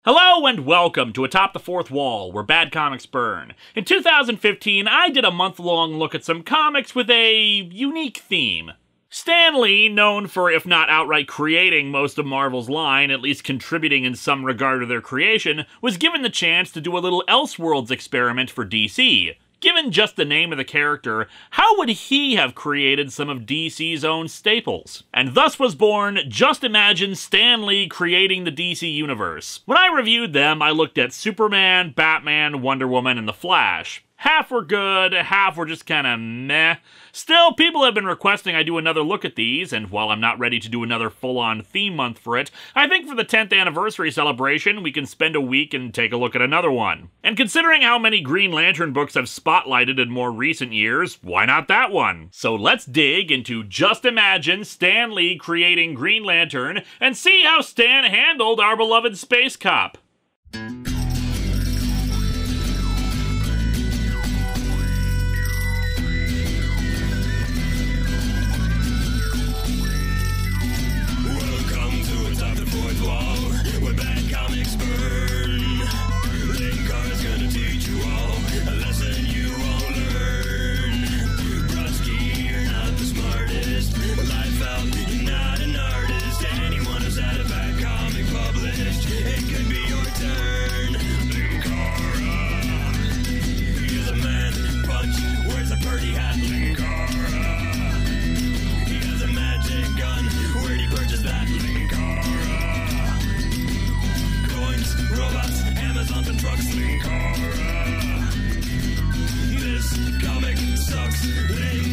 Hello and welcome to Atop the Fourth Wall, where bad comics burn. In 2015, I did a month-long look at some comics with a unique theme. Stan Lee, known for if not outright creating most of Marvel's line, at least contributing in some regard to their creation, was given the chance to do a little Elseworlds experiment for DC. Given just the name of the character, how would he have created some of DC's own staples? And thus was born Just Imagine Stan Lee creating the DC Universe. When I reviewed them, I looked at Superman, Batman, Wonder Woman, and The Flash. Half were good, half were just kinda meh. Still, people have been requesting I do another look at these, and while I'm not ready to do another full-on theme month for it, I think for the 10th anniversary celebration, we can spend a week and take a look at another one. And considering how many Green Lantern books have spotlighted in more recent years, why not that one? So let's dig into Just Imagine Stan Lee creating Green Lantern, and see how Stan handled our beloved space cop. Linkara's gonna teach you all a lesson you won't learn. Brodsky, you're not the smartest. Life out, you're not an artist. Anyone who's had a bad comic published, it could be your turn. Linkara, he's a man punch, wears a birdie hat. Linkara, he has a magic gun. Where'd he purchase that? Linkara, coins, robots, Amazon and trucks. Linkara, this comic sucks. Linkara.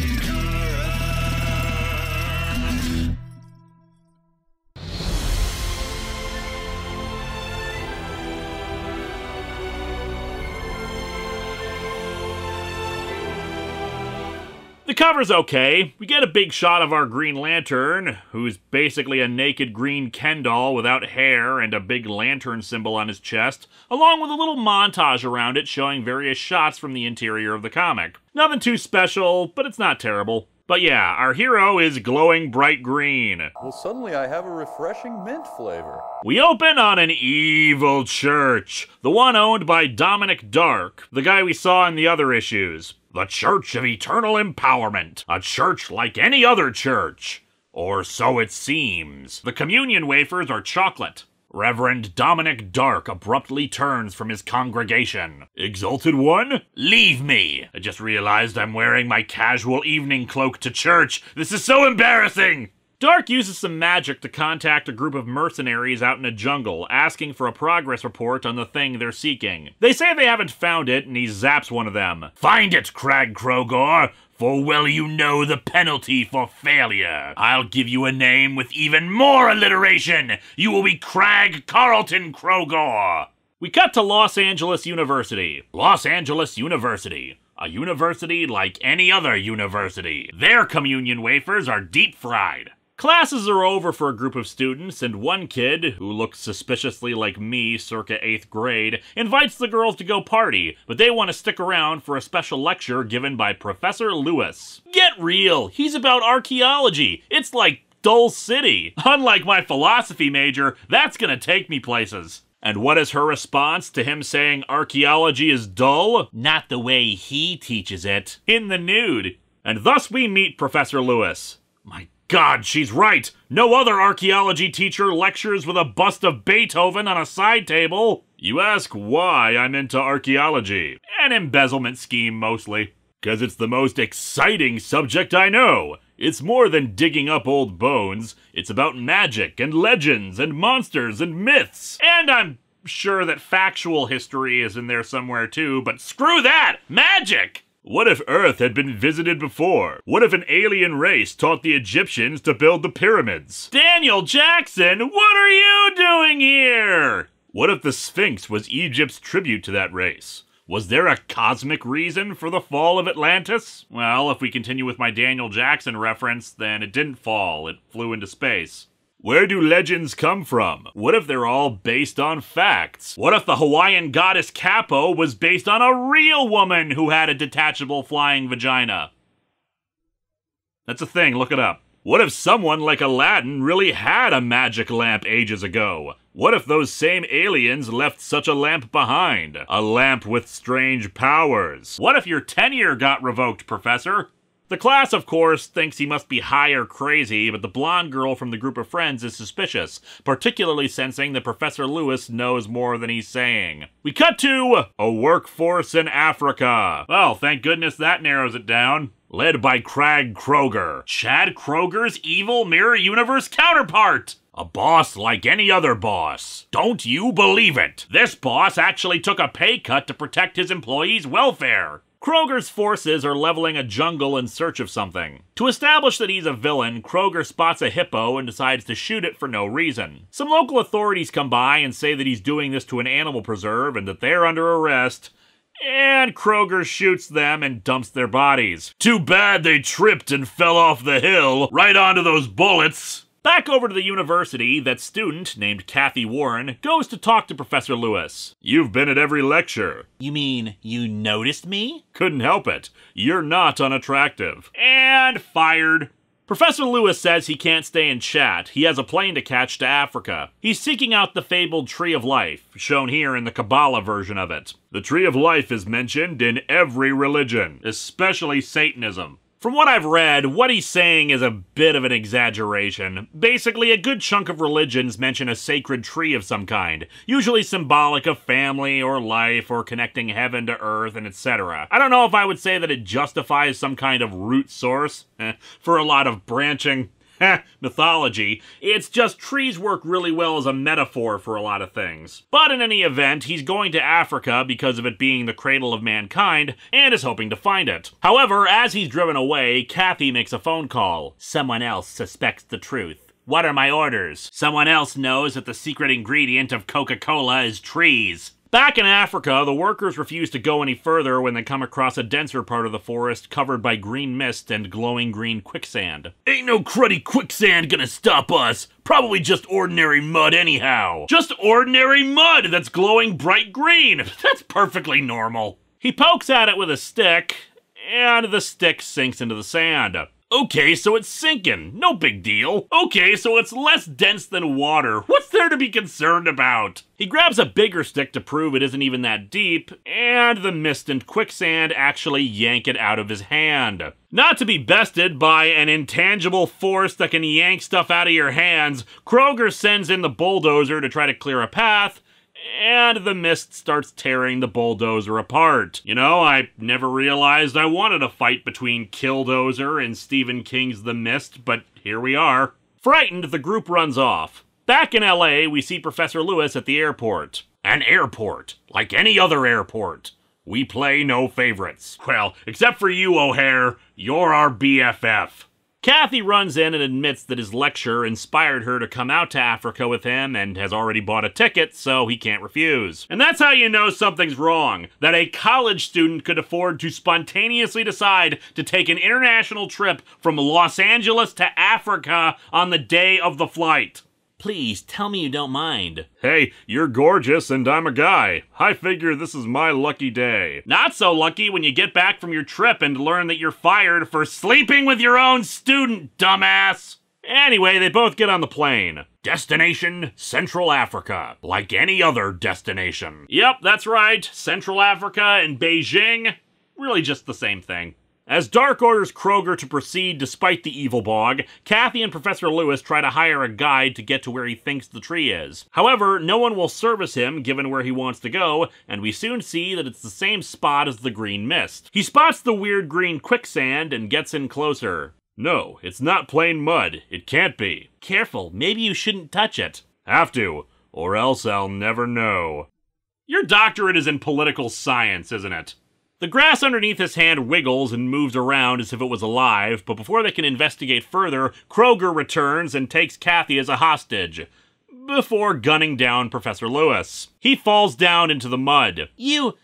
The cover's okay. We get a big shot of our Green Lantern, who's basically a naked green Ken doll without hair and a big lantern symbol on his chest, along with a little montage around it showing various shots from the interior of the comic. Nothing too special, but it's not terrible. But yeah, our hero is glowing bright green. Well, suddenly I have a refreshing mint flavor. We open on an evil church, the one owned by Dominic Dark, the guy we saw in the other issues. The Church of Eternal Empowerment, a church like any other church. Or so it seems. The communion wafers are chocolate. Reverend Dominic Dark abruptly turns from his congregation. Exalted One? Leave me! I just realized I'm wearing my casual evening cloak to church. This is so embarrassing! Dark uses some magic to contact a group of mercenaries out in a jungle, asking for a progress report on the thing they're seeking. They say they haven't found it, and he zaps one of them. Find it, Crag Krogor, for well you know the penalty for failure. I'll give you a name with even more alliteration. You will be Crag Carlton Krogor. We cut to Los Angeles University. Los Angeles University. A university like any other university. Their communion wafers are deep fried. Classes are over for a group of students, and one kid, who looks suspiciously like me circa 8th grade, invites the girls to go party, but they want to stick around for a special lecture given by Professor Lewis. Get real! He's about archaeology! It's like Dull City! Unlike my philosophy major, that's gonna take me places. And what is her response to him saying archaeology is dull? Not the way he teaches it. In the nude. And thus we meet Professor Lewis. My God, she's right! No other archaeology teacher lectures with a bust of Beethoven on a side table. You ask why I'm into archaeology. An embezzlement scheme, mostly. 'Cause it's the most exciting subject I know. It's more than digging up old bones. It's about magic and legends and monsters and myths. And I'm sure that factual history is in there somewhere too, but screw that! Magic! What if Earth had been visited before? What if an alien race taught the Egyptians to build the pyramids? Daniel Jackson, what are you doing here? What if the Sphinx was Egypt's tribute to that race? Was there a cosmic reason for the fall of Atlantis? Well, if we continue with my Daniel Jackson reference, then it didn't fall, it flew into space. Where do legends come from? What if they're all based on facts? What if the Hawaiian goddess Capo was based on a real woman who had a detachable flying vagina? That's a thing, look it up. What if someone like Aladdin really had a magic lamp ages ago? What if those same aliens left such a lamp behind? A lamp with strange powers. What if your tenure got revoked, Professor? The class, of course, thinks he must be high or crazy, but the blonde girl from the group of friends is suspicious, particularly sensing that Professor Lewis knows more than he's saying. We cut to a workforce in Africa. Well, thank goodness that narrows it down. Led by Crag Kroger, Chad Kroger's evil mirror universe counterpart. A boss like any other boss. Don't you believe it? This boss actually took a pay cut to protect his employees' welfare. Kroger's forces are leveling a jungle in search of something. To establish that he's a villain, Kroger spots a hippo and decides to shoot it for no reason. Some local authorities come by and say that he's doing this to an animal preserve and that they're under arrest. And Kroger shoots them and dumps their bodies. Too bad they tripped and fell off the hill, right onto those bullets. Back over to the university, that student, named Kathy Warren, goes to talk to Professor Lewis. You've been at every lecture. You mean you noticed me? Couldn't help it. You're not unattractive. And fired. Professor Lewis says he can't stay and chat. He has a plane to catch to Africa. He's seeking out the fabled Tree of Life, shown here in the Kabbalah version of it. The Tree of Life is mentioned in every religion, especially Satanism. From what I've read, what he's saying is a bit of an exaggeration. Basically, a good chunk of religions mention a sacred tree of some kind, usually symbolic of family or life or connecting heaven to earth and etc. I don't know if I would say that it justifies some kind of root source for a lot of branching mythology. It's just trees work really well as a metaphor for a lot of things. But in any event, he's going to Africa because of it being the cradle of mankind, and is hoping to find it. However, as he's driven away, Kathy makes a phone call. Someone else suspects the truth. What are my orders? Someone else knows that the secret ingredient of Coca-Cola is trees. Back in Africa, the workers refuse to go any further when they come across a denser part of the forest covered by green mist and glowing green quicksand. Ain't no cruddy quicksand gonna stop us. Probably just ordinary mud anyhow. Just ordinary mud that's glowing bright green. That's perfectly normal. He pokes at it with a stick, and the stick sinks into the sand. Okay, so it's sinking. No big deal. Okay, so it's less dense than water. What's there to be concerned about? He grabs a bigger stick to prove it isn't even that deep, and the mist and quicksand actually yank it out of his hand. Not to be bested by an intangible force that can yank stuff out of your hands, Kroger sends in the bulldozer to try to clear a path, and the mist starts tearing the bulldozer apart. You know, I never realized I wanted a fight between Killdozer and Stephen King's The Mist, but here we are. Frightened, the group runs off. Back in LA, we see Professor Lewis at the airport. An airport, like any other airport. We play no favorites. Well, except for you, O'Hare. You're our BFF. Kathy runs in and admits that his lecture inspired her to come out to Africa with him and has already bought a ticket, so he can't refuse. And that's how you know something's wrong, that a college student could afford to spontaneously decide to take an international trip from Los Angeles to Africa on the day of the flight. Please, tell me you don't mind. Hey, you're gorgeous and I'm a guy. I figure this is my lucky day. Not so lucky when you get back from your trip and learn that you're fired for sleeping with your own student, dumbass. Anyway, they both get on the plane. Destination, Central Africa. Like any other destination. Yep, that's right. Central Africa and Beijing. Really just the same thing. As Dark orders Kroger to proceed despite the evil bog, Kathy and Professor Lewis try to hire a guide to get to where he thinks the tree is. However, no one will service him given where he wants to go, and we soon see that it's the same spot as the green mist. He spots the weird green quicksand and gets in closer. No, it's not plain mud. It can't be. Careful, maybe you shouldn't touch it. Have to, or else I'll never know. Your doctorate is in political science, isn't it? The grass underneath his hand wiggles and moves around as if it was alive, but before they can investigate further, Kroger returns and takes Kathy as a hostage, before gunning down Professor Lewis. He falls down into the mud. You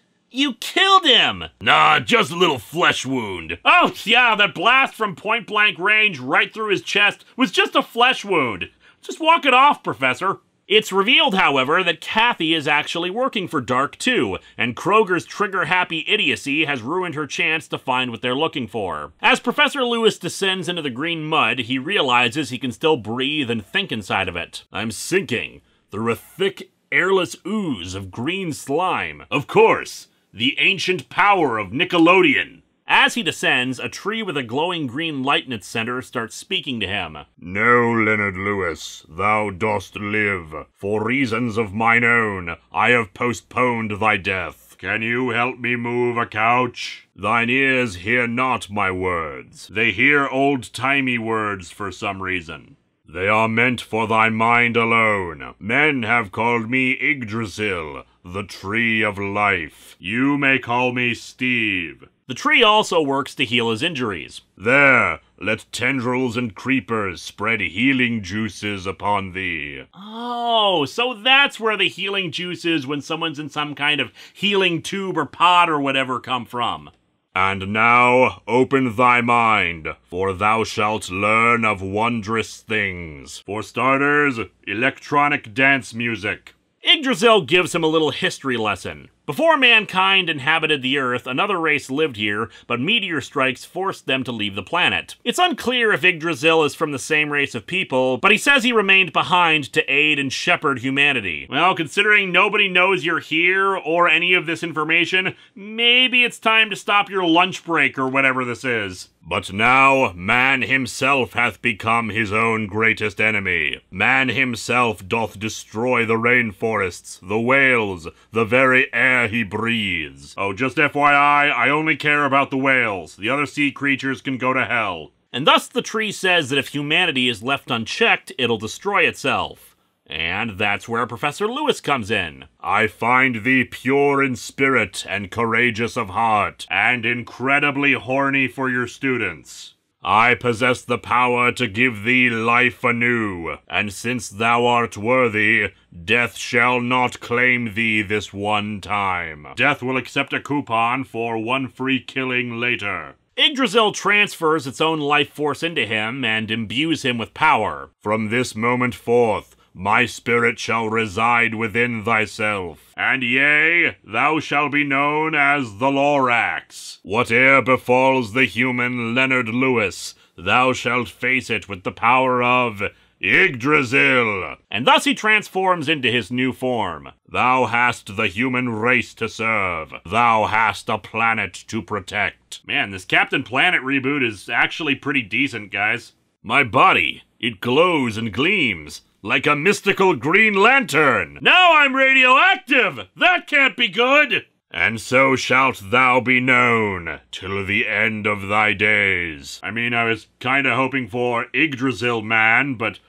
killed him! Nah, just a little flesh wound. Oh, yeah, that blast from point-blank range right through his chest was just a flesh wound. Just walk it off, Professor. It's revealed, however, that Kathy is actually working for Dark too, and Kroger's trigger-happy idiocy has ruined her chance to find what they're looking for. As Professor Lewis descends into the green mud, he realizes he can still breathe and think inside of it. I'm sinking through a thick, airless ooze of green slime. Of course, the ancient power of Nickelodeon. As he descends, a tree with a glowing green light in its center starts speaking to him. No, Leonard Lewis, thou dost live. For reasons of mine own, I have postponed thy death. Can you help me move a couch? Thine ears hear not my words. They hear old-timey words for some reason. They are meant for thy mind alone. Men have called me Yggdrasil, the Tree of Life. You may call me Steve. The tree also works to heal his injuries. There, let tendrils and creepers spread healing juices upon thee. Oh, so that's where the healing juices when someone's in some kind of healing tube or pod or whatever come from. And now open thy mind, for thou shalt learn of wondrous things. For starters, electronic dance music. Yggdrasil gives him a little history lesson. Before mankind inhabited the Earth, another race lived here, but meteor strikes forced them to leave the planet. It's unclear if Yggdrasil is from the same race of people, but he says he remained behind to aid and shepherd humanity. Well, considering nobody knows you're here or any of this information, maybe it's time to stop your lunch break or whatever this is. But now man himself hath become his own greatest enemy. Man himself doth destroy the rainforests, the whales, the very air he breathes. Oh, just FYI, I only care about the whales. The other sea creatures can go to hell. And thus the tree says that if humanity is left unchecked, it'll destroy itself. And that's where Professor Lewis comes in. I find thee pure in spirit and courageous of heart, and incredibly horny for your students. I possess the power to give thee life anew, and since thou art worthy, death shall not claim thee this one time. Death will accept a coupon for one free killing later. Yggdrasil transfers its own life force into him and imbues him with power. From this moment forth, my spirit shall reside within thyself. And yea, thou shalt be known as the Lorax. Whate'er befalls the human Leonard Lewis, thou shalt face it with the power of Yggdrasil. And thus he transforms into his new form. Thou hast the human race to serve. Thou hast a planet to protect. Man, this Captain Planet reboot is actually pretty decent, guys. My body, it glows and gleams like a mystical Green Lantern. Now I'm radioactive! That can't be good! And so shalt thou be known till the end of thy days. I mean, I was kinda hoping for Yggdrasil Man, but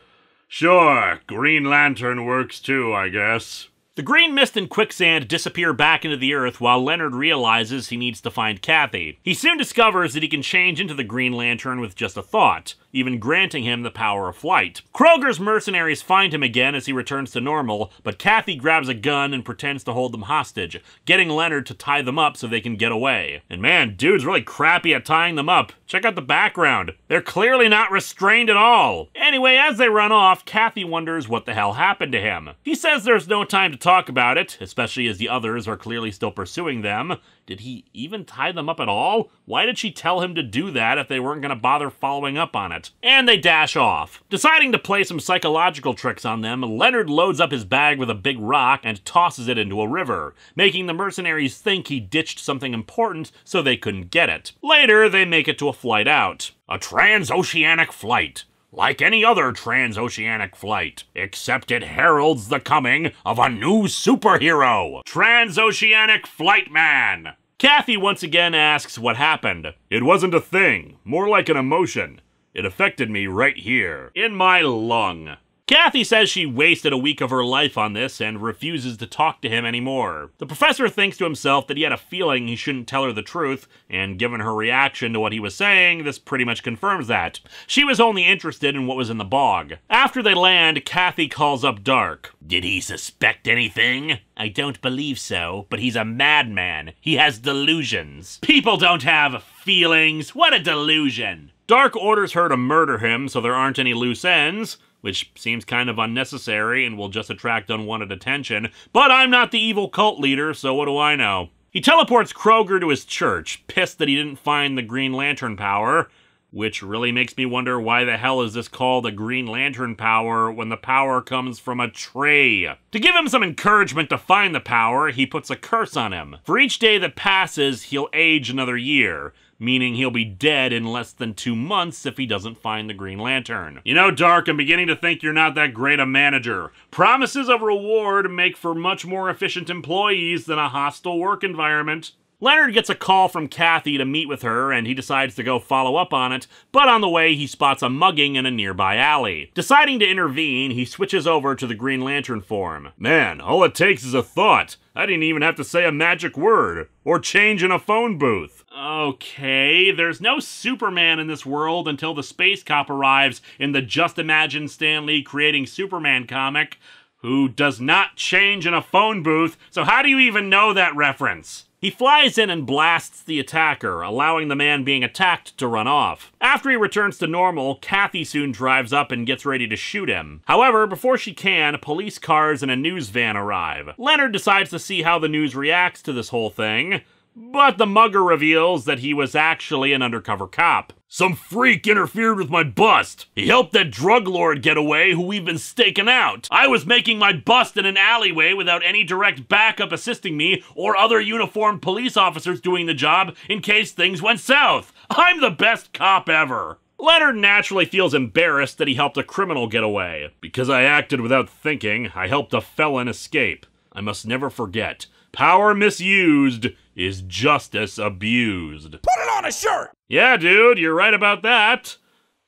sure, Green Lantern works too, I guess. The green mist and quicksand disappear back into the earth while Leonard realizes he needs to find Kathy. He soon discovers that he can change into the Green Lantern with just a thought, even granting him the power of flight. Kroger's mercenaries find him again as he returns to normal, but Kathy grabs a gun and pretends to hold them hostage, getting Leonard to tie them up so they can get away. And man, dude's really crappy at tying them up. Check out the background. They're clearly not restrained at all. Anyway, as they run off, Kathy wonders what the hell happened to him. He says there's no time to talk about it, especially as the others are clearly still pursuing them. Did he even tie them up at all? Why did she tell him to do that if they weren't going to bother following up on it? And they dash off. Deciding to play some psychological tricks on them, Leonard loads up his bag with a big rock and tosses it into a river, making the mercenaries think he ditched something important so they couldn't get it. Later, they make it to a flight out. A transoceanic flight. Like any other transoceanic flight, except it heralds the coming of a new superhero, Transoceanic Flight Man. Kathy once again asks what happened. It wasn't a thing, more like an emotion. It affected me right here, in my lung. Kathy says she wasted a week of her life on this and refuses to talk to him anymore. The professor thinks to himself that he had a feeling he shouldn't tell her the truth, and given her reaction to what he was saying, this pretty much confirms that. She was only interested in what was in the bog. After they land, Kathy calls up Dark. Did he suspect anything? I don't believe so, but he's a madman. He has delusions. People don't have feelings. What a delusion. Dark orders her to murder him so there aren't any loose ends, which seems kind of unnecessary and will just attract unwanted attention, but I'm not the evil cult leader, so what do I know? He teleports Kroger to his church, pissed that he didn't find the Green Lantern power, which really makes me wonder why the hell is this called a Green Lantern power when the power comes from a tree? To give him some encouragement to find the power, he puts a curse on him. For each day that passes, he'll age another year, meaning he'll be dead in less than 2 months if he doesn't find the Green Lantern. You know, Dark, I'm beginning to think you're not that great a manager. Promises of reward make for much more efficient employees than a hostile work environment. Leonard gets a call from Kathy to meet with her, and he decides to go follow up on it, but on the way he spots a mugging in a nearby alley. Deciding to intervene, he switches over to the Green Lantern form. Man, all it takes is a thought. I didn't even have to say a magic word, or change in a phone booth. Okay, there's no Superman in this world until the Space Cop arrives in the Just Imagine Stan Lee creating Superman comic, who does not change in a phone booth, so how do you even know that reference? He flies in and blasts the attacker, allowing the man being attacked to run off. After he returns to normal, Kathy soon drives up and gets ready to shoot him. However, before she can, police cars and a news van arrive. Leonard decides to see how the news reacts to this whole thing, but the mugger reveals that he was actually an undercover cop. Some freak interfered with my bust. He helped that drug lord get away who we've been staking out. I was making my bust in an alleyway without any direct backup assisting me or other uniformed police officers doing the job in case things went south. I'm the best cop ever. Leonard naturally feels embarrassed that he helped a criminal get away. Because I acted without thinking, I helped a felon escape. I must never forget, power misused is justice abused. Put it on a shirt! Yeah, dude, you're right about that.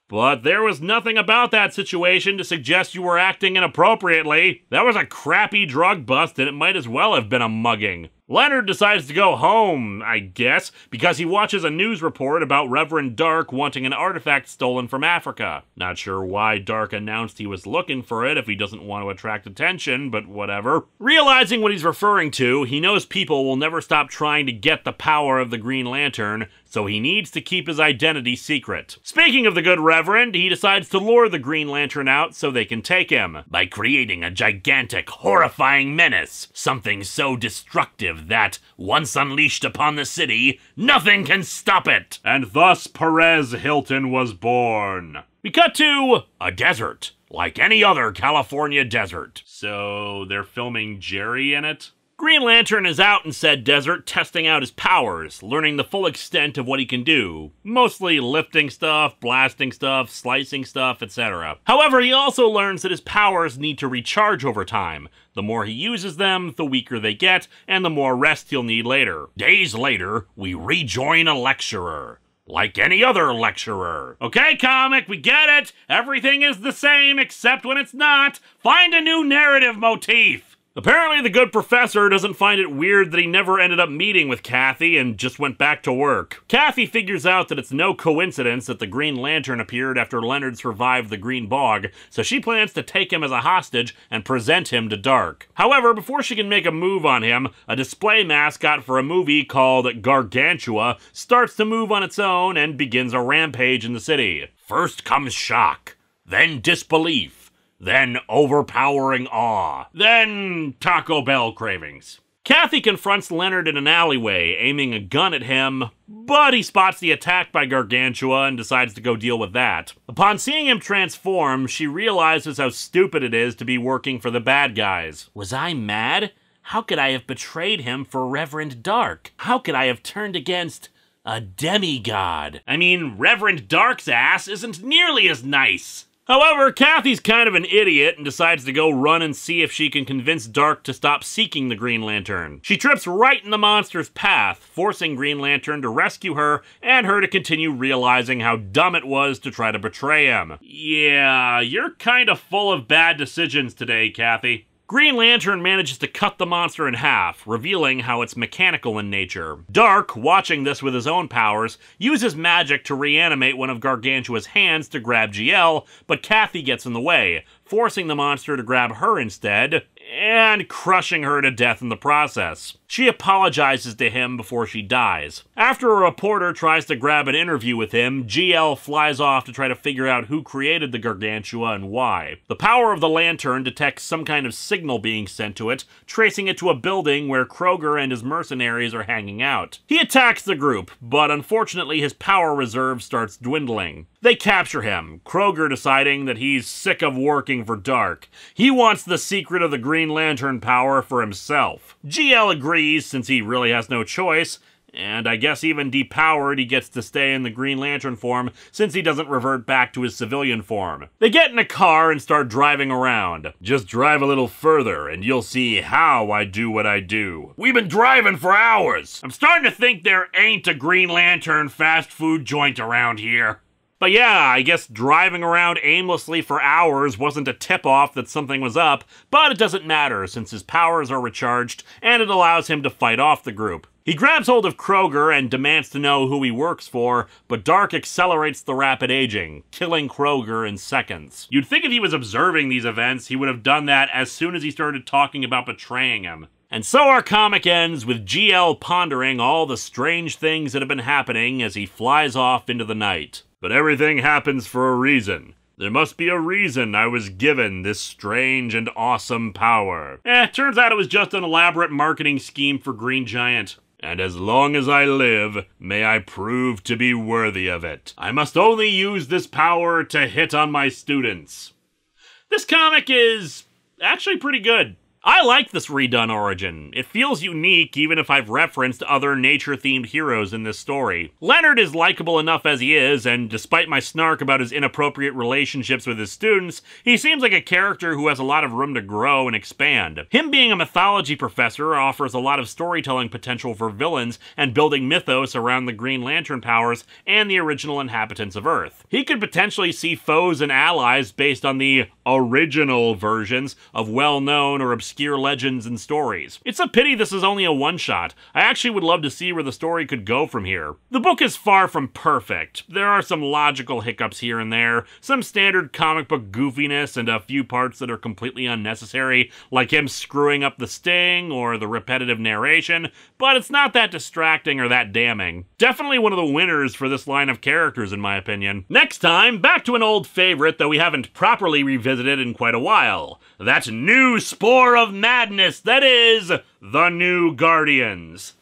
But there was nothing about that situation to suggest you were acting inappropriately. That was a crappy drug bust, and it might as well have been a mugging. Leonard decides to go home, I guess, because he watches a news report about Reverend Dark wanting an artifact stolen from Africa. Not sure why Dark announced he was looking for it if he doesn't want to attract attention, but whatever. Realizing what he's referring to, he knows people will never stop trying to get the power of the Green Lantern, so he needs to keep his identity secret. Speaking of the good Reverend, he decides to lure the Green Lantern out so they can take him, by creating a gigantic, horrifying menace. Something so destructive that, once unleashed upon the city, nothing can stop it. And thus Perez Hilton was born. We cut to a desert, like any other California desert. So they're filming Jerry in it? Green Lantern is out in said desert testing out his powers, learning the full extent of what he can do. Mostly lifting stuff, blasting stuff, slicing stuff, etc. However, he also learns that his powers need to recharge over time. The more he uses them, the weaker they get, and the more rest he'll need later. Days later, we rejoin a lecturer. Like any other lecturer. Okay, comic, we get it! Everything is the same except when it's not. Find a new narrative motif! Apparently the good professor doesn't find it weird that he never ended up meeting with Kathy and just went back to work. Kathy figures out that it's no coincidence that the Green Lantern appeared after Leonard survived the Green Bog, so she plans to take him as a hostage and present him to Dark. However, before she can make a move on him, a display mascot for a movie called Gargantua starts to move on its own and begins a rampage in the city. First comes shock, then disbelief, then overpowering awe, then Taco Bell cravings. Kathy confronts Leonard in an alleyway, aiming a gun at him, but he spots the attack by Gargantua and decides to go deal with that. Upon seeing him transform, she realizes how stupid it is to be working for the bad guys. Was I mad? How could I have betrayed him for Reverend Dark? How could I have turned against a demigod? I mean, Reverend Dark's ass isn't nearly as nice. However, Kathy's kind of an idiot and decides to go run and see if she can convince Dark to stop seeking the Green Lantern. She trips right in the monster's path, forcing Green Lantern to rescue her and her to continue realizing how dumb it was to try to betray him. Yeah, you're kind of full of bad decisions today, Kathy. Green Lantern manages to cut the monster in half, revealing how it's mechanical in nature. Dark, watching this with his own powers, uses magic to reanimate one of Gargantua's hands to grab GL, but Kathy gets in the way, forcing the monster to grab her instead, and crushing her to death in the process. She apologizes to him before she dies. After a reporter tries to grab an interview with him, GL flies off to try to figure out who created the Gargantua and why. The power of the lantern detects some kind of signal being sent to it, tracing it to a building where Kroger and his mercenaries are hanging out. He attacks the group, but unfortunately his power reserve starts dwindling. They capture him, Kroger deciding that he's sick of working for Dark. He wants the secret of the Green Lantern power for himself. GL agrees since he really has no choice, and I guess even depowered he gets to stay in the Green Lantern form since he doesn't revert back to his civilian form. They get in a car and start driving around. Just drive a little further and you'll see how I do what I do. We've been driving for hours. I'm starting to think there ain't a Green Lantern fast food joint around here. But yeah, I guess driving around aimlessly for hours wasn't a tip-off that something was up, but it doesn't matter since his powers are recharged and it allows him to fight off the group. He grabs hold of Kroger and demands to know who he works for, but Dark accelerates the rapid aging, killing Kroger in seconds. You'd think if he was observing these events, he would have done that as soon as he started talking about betraying him. And so our comic ends with GL pondering all the strange things that have been happening as he flies off into the night. But everything happens for a reason. There must be a reason I was given this strange and awesome power. Turns out it was just an elaborate marketing scheme for Green Giant. And as long as I live, may I prove to be worthy of it. I must only use this power to hit on my students. This comic is actually pretty good. I like this redone origin. It feels unique even if I've referenced other nature-themed heroes in this story. Leonard is likable enough as he is, and despite my snark about his inappropriate relationships with his students, he seems like a character who has a lot of room to grow and expand. Him being a mythology professor offers a lot of storytelling potential for villains and building mythos around the Green Lantern powers and the original inhabitants of Earth. He could potentially see foes and allies based on the original versions of well-known or obscure legends and stories. It's a pity this is only a one-shot. I actually would love to see where the story could go from here. The book is far from perfect. There are some logical hiccups here and there, some standard comic book goofiness, and a few parts that are completely unnecessary, like him screwing up the sting or the repetitive narration, but it's not that distracting or that damning. Definitely one of the winners for this line of characters in my opinion. Next time, back to an old favorite that we haven't properly revisited in quite a while. That new spore of madness that is the New Guardians.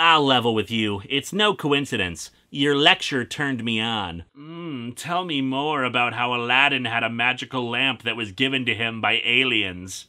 I'll level with you. It's no coincidence. Your lecture turned me on. Tell me more about how Aladdin had a magical lamp that was given to him by aliens.